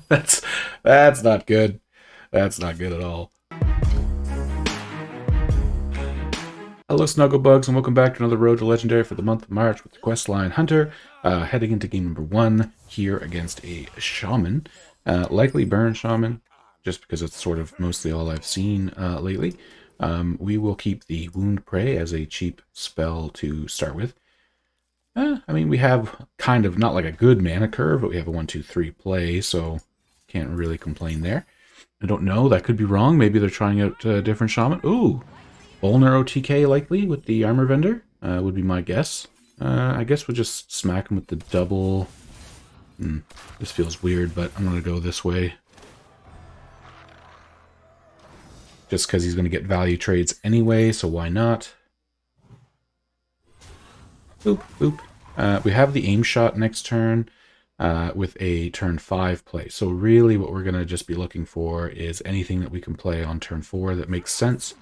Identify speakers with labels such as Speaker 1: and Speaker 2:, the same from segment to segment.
Speaker 1: That's not good. That's not good at all. Hello, Snugglebugs, and welcome back to another Road to Legendary for the month of March with the Questline Hunter. Heading into game number 1 here against a Shaman. Likely Burn Shaman, just because it's sort of mostly all I've seen lately. We will keep the Wound Prey as a cheap spell to start with. I mean, we have kind of, not like a good mana curve, but we have a 1-2-3 play, so can't really complain there. I don't know, that could be wrong. Maybe they're trying out a different Shaman. Ooh! Ulnar OTK likely with the armor vendor would be my guess. I guess we'll just smack him with the double. This feels weird, but I'm going to go this way. Just because he's going to get value trades anyway, so why not? Boop, boop. We have the aim shot next turn with a turn 5 play. So really what we're going to just be looking for is anything that we can play on turn 4 that makes sense.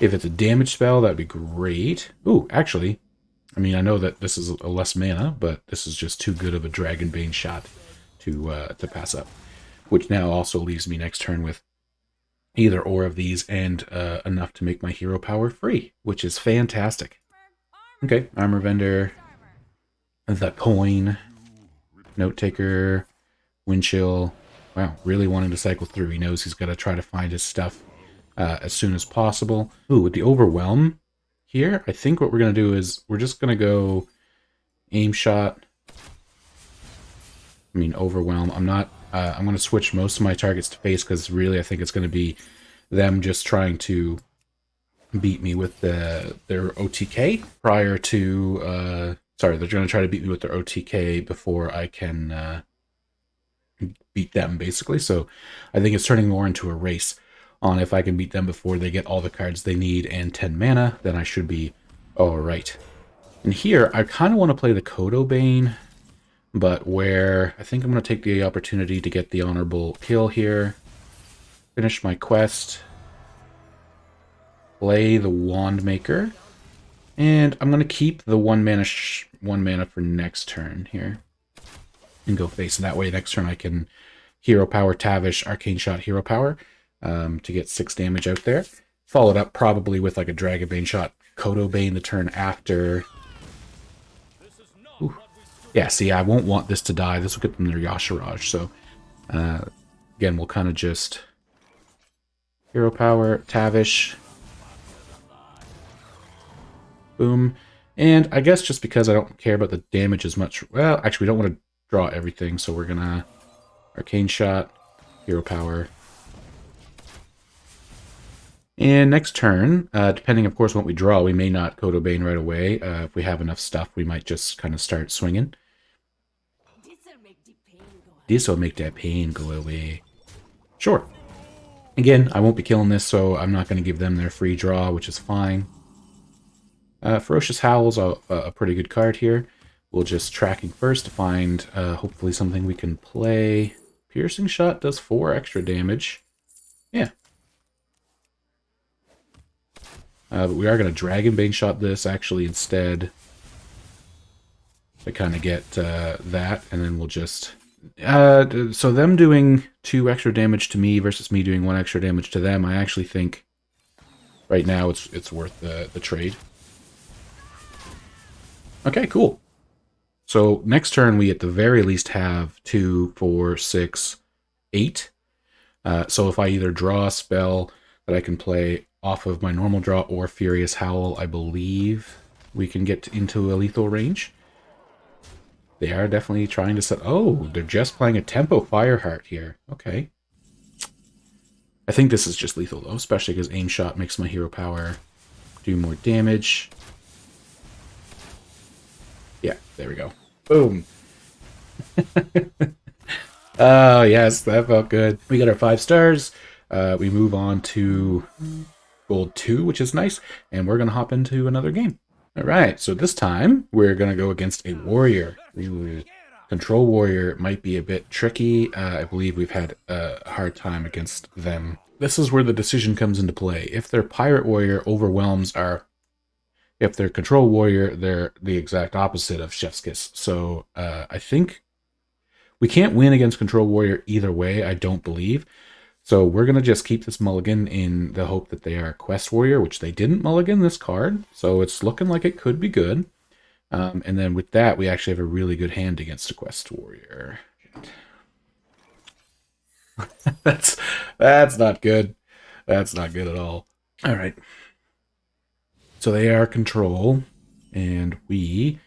Speaker 1: If it's a damage spell, that'd be great. Ooh, actually, I mean, I know that this is a less mana, but this is just too good of a Dragonbane shot to pass up. Which now also leaves me next turn with either or of these and enough to make my hero power free, which is fantastic. Okay, Armor Vendor, the Coin, Note Taker, Wind Chill. Wow, really wanting to cycle through. He knows he's got to try to find his stuff as soon as possible. Ooh, with the Overwhelm here, I think what we're going to do is we're just going to go Aim Shot. I mean, Overwhelm. I'm going to switch most of my targets to face because really I think it's going to be them just trying to beat me with their OTK prior to... sorry, they're going to try to beat me with their OTK before I can beat them, basically. So I think it's turning more into a race on if I can beat them before they get all the cards they need and 10 mana, then I should be alright. And here, I kind of want to play the Kodo Bane, but where I think I'm going to take the opportunity to get the honorable kill here, finish my quest, play the Wand Maker, and I'm going to keep the one mana for next turn here, and go face. And that way next turn I can Hero Power Tavish, Arcane Shot, Hero Power, to get 6 damage out there. Followed up probably with like a Dragonbane shot, Kodo Bane the turn after. Ooh. Yeah, see, I won't want this to die. This will get them their Yashiraj. So, again, we'll kind of just Hero Power, Tavish. Boom. And I guess just because I don't care about the damage as much... Well, actually, we don't want to draw everything, so we're going to Arcane Shot, Hero Power. And next turn, depending, of course, on what we draw, we may not Kodo Bane right away. If we have enough stuff, we might just kind of start swinging. This'll make that pain go away. Sure. Again, I won't be killing this, so I'm not going to give them their free draw, which is fine. Ferocious Howl's a pretty good card here. We'll just tracking first to find hopefully something we can play. Piercing Shot does 4 extra damage. Yeah. But we are going to Dragonbane Shot this actually instead to kind of get that, and then we'll just... so them doing 2 extra damage to me versus me doing 1 extra damage to them, I actually think right now it's worth the trade. Okay, cool. So next turn we at the very least have 2, 4, 6, 8. So if I either draw a spell that I can play off of my normal draw or Furious Howl, I believe we can get into a lethal range. They are definitely trying to set... Oh, they're just playing a Tempo Fireheart here. Okay. I think this is just lethal, though, especially because Aim Shot makes my hero power do more damage. Yeah, there we go. Boom. Oh, yes, that felt good. We got our 5 stars. We move on to Gold 2, which is nice, and we're going to hop into another game. All right, so this time we're going to go against a warrior. Control warrior might be a bit tricky. I believe we've had a hard time against them. This is where the decision comes into play. If their pirate warrior overwhelms our... If their control warrior, they're the exact opposite of Chef's Kiss. So I think We can't win against Control Warrior either way, I don't believe. So we're going to just keep this mulligan in the hope that they are Quest Warrior, which they didn't mulligan this card. So it's looking like it could be good. And then with that, we actually have a really good hand against a Quest Warrior. that's not good. That's not good at all. All right. So they are Control, and we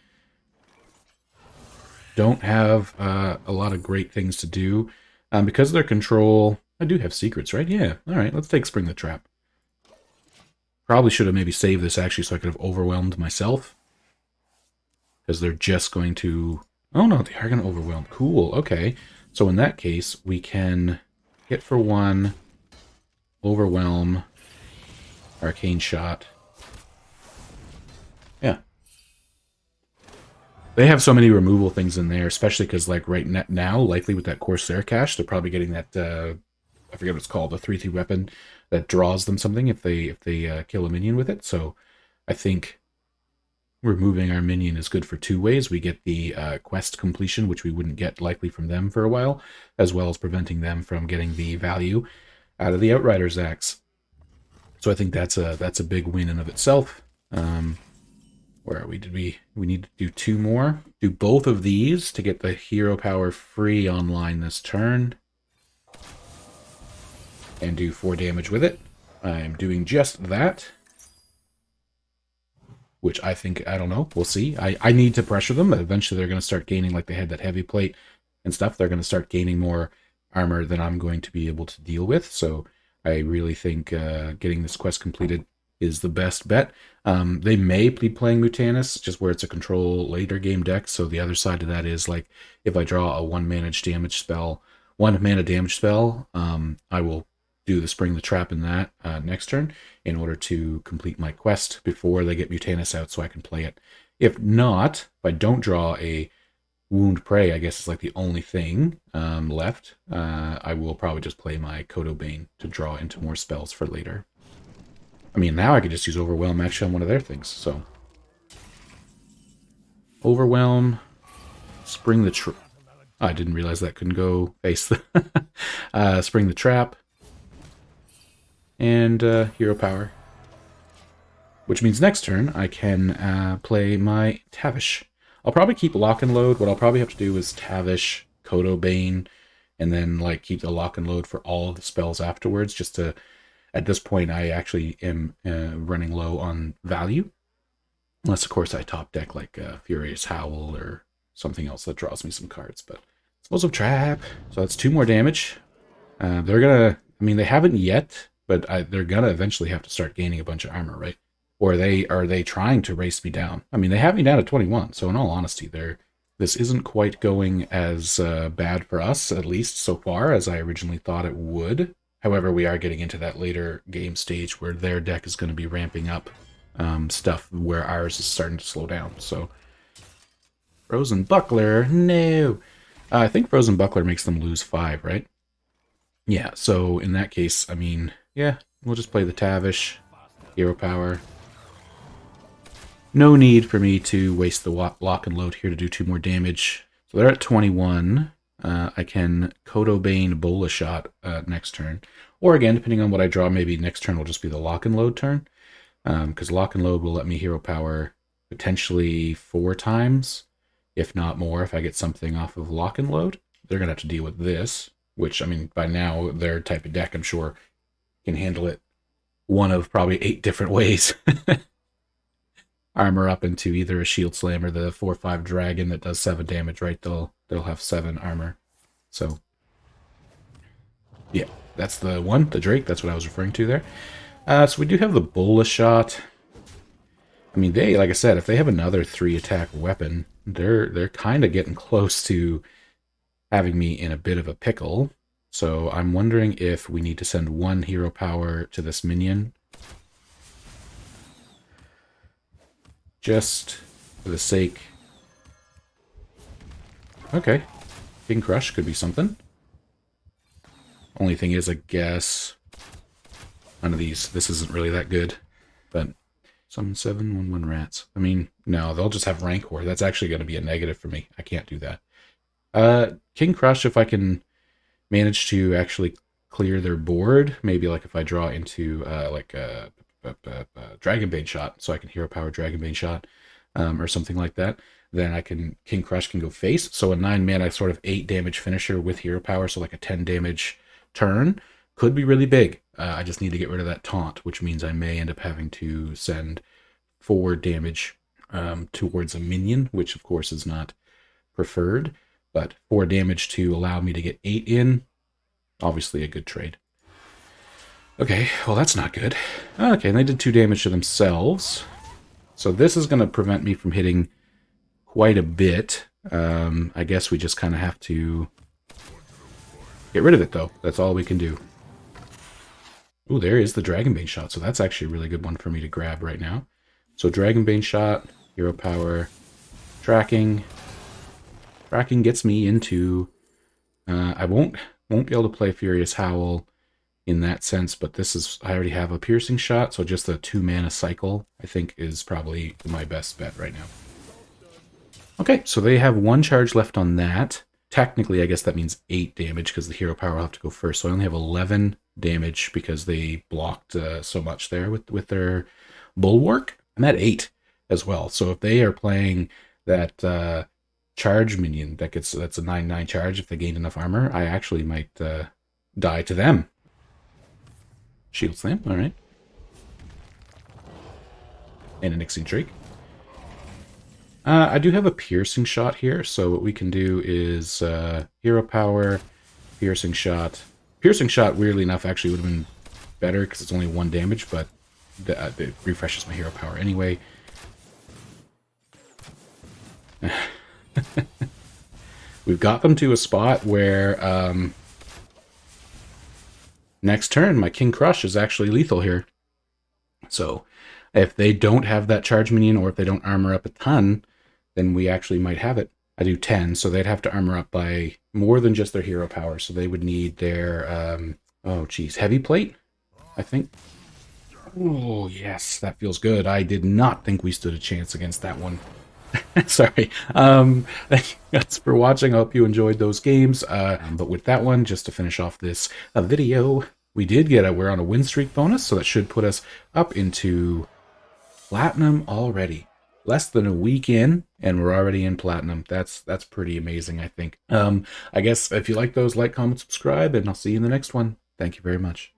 Speaker 1: don't have a lot of great things to do. Because of their Control, I do have secrets, right? Yeah. All right, let's take Spring the Trap. Probably should have maybe saved this, actually, so I could have overwhelmed myself. Because they're just going to... Oh, no, they are going to overwhelm. Cool, okay. So in that case, we can hit for 1, overwhelm, Arcane Shot. Yeah. They have so many removal things in there, especially because, like, right now, likely with that Corsair cache, they're probably getting that, I forget what it's called, the 3/3 weapon that draws them something if they kill a minion with it. So I think removing our minion is good for 2 ways. We get the quest completion, which we wouldn't get likely from them for a while, as well as preventing them from getting the value out of the Outrider's Axe. So I think that's a big win in of itself. Where are we? We need to do 2 more. Do both of these to get the hero power free online this turn. And do 4 damage with it. I'm doing just that. Which I think, I don't know, we'll see. I need to pressure them. Eventually they're going to start gaining, like they had that heavy plate and stuff. They're going to start gaining more armor than I'm going to be able to deal with. So I really think getting this quest completed is the best bet. They may be playing Mutanus, just where it's a control later game deck. So the other side of that is, like, if I draw a 1 mana damage spell, I will do the Spring the Trap in that next turn in order to complete my quest before they get Mutanus out so I can play it. If not, if I don't draw a Wound Prey, I guess it's like the only thing left, I will probably just play my Kodo Bane to draw into more spells for later. I mean, now I could just use Overwhelm actually on one of their things, so. Overwhelm, Spring the Trap. I didn't realize that couldn't go face the Spring the Trap. And hero power. Which means next turn I can play my Tavish. I'll probably keep Lock and Load. What I'll probably have to do is Tavish, Kodo Bane, and then like keep the Lock and Load for all of the spells afterwards. Just to, at this point, I actually am running low on value. Unless, of course, I top deck like Furious Howl or something else that draws me some cards. But Explosive Trap. So that's 2 more damage. They're gonna, I mean, they haven't yet, but they're gonna eventually have to start gaining a bunch of armor, right? Or are they trying to race me down? I mean, they have me down at 21, so in all honesty, this isn't quite going as bad for us, at least so far, as I originally thought it would. However, we are getting into that later game stage where their deck is going to be ramping up stuff where ours is starting to slow down. So, Frozen Buckler, no! I think Frozen Buckler makes them lose 5, right? Yeah, so in that case, I mean, yeah, we'll just play the Tavish, hero power. No need for me to waste the Lock and Load here to do 2 more damage. So they're at 21. I can Kodo Bane Bola Shot next turn. Or again, depending on what I draw, maybe next turn will just be the Lock and Load turn. Because Lock and Load will let me hero power potentially 4 times, if not more, if I get something off of Lock and Load. They're going to have to deal with this, which, I mean, by now, their type of deck, I'm sure, can handle it one of probably 8 different ways. Armor up into either a Shield Slam or the 4/5 Dragon that does 7 damage, right? They'll have 7 armor. So, yeah, that's the one, the Drake. That's what I was referring to there. So we do have the Bola Shot. I mean, they, like I said, if they have another 3-attack weapon, they're kind of getting close to having me in a bit of a pickle. So I'm wondering if we need to send 1 hero power to this minion. Just for the sake. Okay. King Crush could be something. Only thing is, I guess, none of these. This isn't really that good. But summon 7, 1/1 rats. I mean, no, they'll just have Rancor. That's actually going to be a negative for me. I can't do that. King Crush, if I can manage to actually clear their board, maybe like if I draw into like a Dragonbane shot, so I can hero power Dragonbane shot, or something like that, then I can King Crush can go face. So a 9 mana sort of 8 damage finisher with hero power, so like a 10 damage turn could be really big. I just need to get rid of that taunt, which means I may end up having to send 4 damage towards a minion, which of course is not preferred, but 4 damage to allow me to get 8 in, obviously a good trade. Okay, well that's not good. Okay, and they did 2 damage to themselves. So this is going to prevent me from hitting quite a bit. I guess we just kind of have to get rid of it, though. That's all we can do. Ooh, there is the Dragonbane shot. So that's actually a really good one for me to grab right now. So Dragonbane shot, hero power, tracking. Tracking gets me into... I won't be able to play Furious Howl in that sense, but this is... I already have a piercing shot, so just a 2 mana cycle, I think, is probably my best bet right now. Okay, so they have 1 charge left on that. Technically, I guess that means 8 damage because the hero power will have to go first. So I only have 11 damage because they blocked so much there with their Bulwark. And that 8 as well. So if they are playing that charge minion that's a 9/9 charge, if they gained enough armor, I actually might die to them. Shield Slam, all right. And an Ixing Drake. I do have a piercing shot here, so what we can do is hero power, piercing shot. Piercing shot, weirdly enough, actually would have been better because it's only 1 damage, but it refreshes my hero power anyway. We've got them to a spot where next turn my King Crush is actually lethal here. So if they don't have that charge minion, or if they don't armor up a ton, then we actually might have it. I do 10, so they'd have to armor up by more than just their hero power. So they would need their, oh geez, heavy plate, I think. Oh yes, that feels good. I did not think we stood a chance against that one. Sorry. Thanks for watching. I hope you enjoyed those games. But with that one, just to finish off this video, we did we're on a win streak bonus, so that should put us up into Platinum already. Less than a week in, and we're already in Platinum. That's pretty amazing, I think. I guess if you like those, like, comment, subscribe, and I'll see you in the next one. Thank you very much.